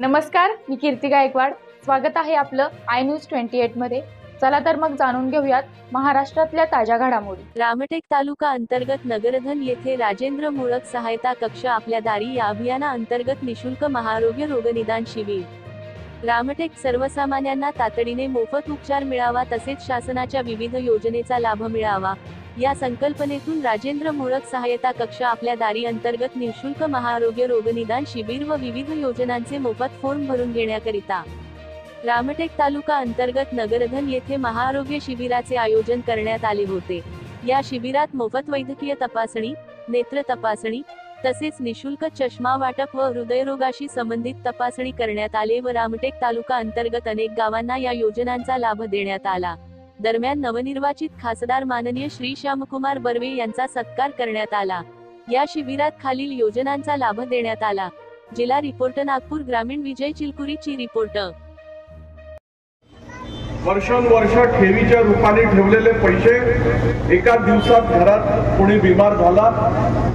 नमस्कार, मी कीर्ती गायकवाड। स्वागत आहे आपलं आय न्यूज 28 मध्ये। चला तर मग जाणून घेऊयात महाराष्ट्रातल्या ताज्या घडामोडी। रामटेक तालुका अंतर्गत नगरधन येथे राजेंद्र मोळक सहायता कक्ष आपल्या दारी या अभियाना अंतर्गत निशुल्क महाआरोग्य रोगनिदान शिबिर। रामटेक सर्वसामान्यांना तातडीने मोफत उपचार मिळावा तसेच शासनाच्या विविध योजनेचा लाभ मिळावा या संकल्पनेतून राजेंद्र मोळक सहायता कक्ष आपल्या दारी अंतर्गत निशुल्क महाआरोग्य रोगनिदान शिबिर व विविध योजनांचे मोफत फॉर्म भरून घेण्याकरिता रामटेक तालुका अंतर्गत नगरधन येथे महाआरोग्य शिबिराचे आयोजन करण्यात आले होते। या शिबिरात मोफत वैद्यकीय तपासणी, नेत्र तपासणी तसेच निशुल्क चष्मा वाटप व हृदयरोगाशी संबंधित तपासणी करण्यात आले व रामटेक तालुका अंतर्गत अनेक गावांना या योजनांचा लाभ देण्यात आला। दरम्यान नवनिर्वाचित खासदार माननीय श्री श्यामकुमार बर्वे यांचा सत्कार करण्यात आला। या शिबिरात खालील योजनांचा लाभ देण्यात आला। जिल्हा रिपोर्टर नागपूर ग्रामीण विजय चिलकुरीची रिपोर्टर। वर्षानुवर्ष ठेवीच्या रूपाने ठेवलेले पैसे एका दिवसात घरात कोणी बिमार झाला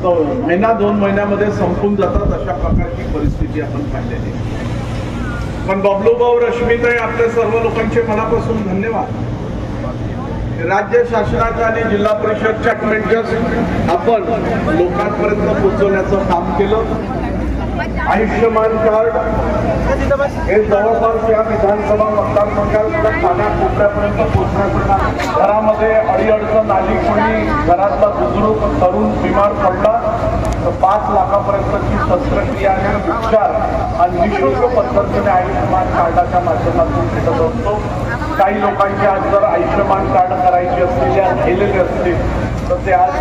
तर महिना दोन महिन्यामध्ये संपून जातात, अशा प्रकारची परिस्थिती आपण पाहिलेली। पण बबलूभाऊ, रश्मीताई, आपल्या सर्व लोकांचे मनापासून धन्यवाद। राज्य शासनाच्या आणि जिल्हा परिषदच्या कमेंटर्स आपण लोकांपर्यंत पोहोचवण्याचं काम केलं। आयुष्यमान कार्ड हे जवळपास या विधानसभा मतदारसंघात कानाकोपऱ्यापर्यंत पोहोचण्याचं काम। घरामध्ये अडीअडचण आली, कोणी घरातला बुजुर्ग तरुण बिमार पडला तर 5 लाखापर्यंतची शस्त्रक्रिया आणि उपचार आणि निशुल्क पद्धतीने आयुष्यमान कार्डाच्या माध्यमातून भेटत असतो। काही लोकांचे आज जर आयुष्यमान कार्ड करायचे असतील या गेलेले असतील तर ते आज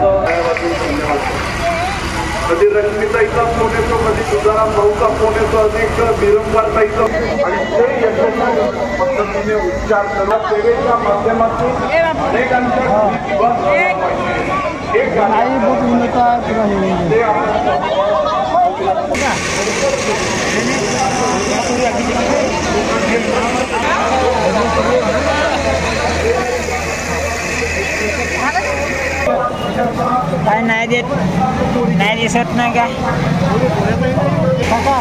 कधी रश्मीताईचा फोन येतो, कधी तुकाराम भाऊचा फोन येतो, अनेक बिरंगारताईचा, आणि ते यशस्वी पद्धतीने उपचार करत सेवेच्या माध्यमातून अनेकांच्या काय नाही देत, नाही दिसत नाही काय काका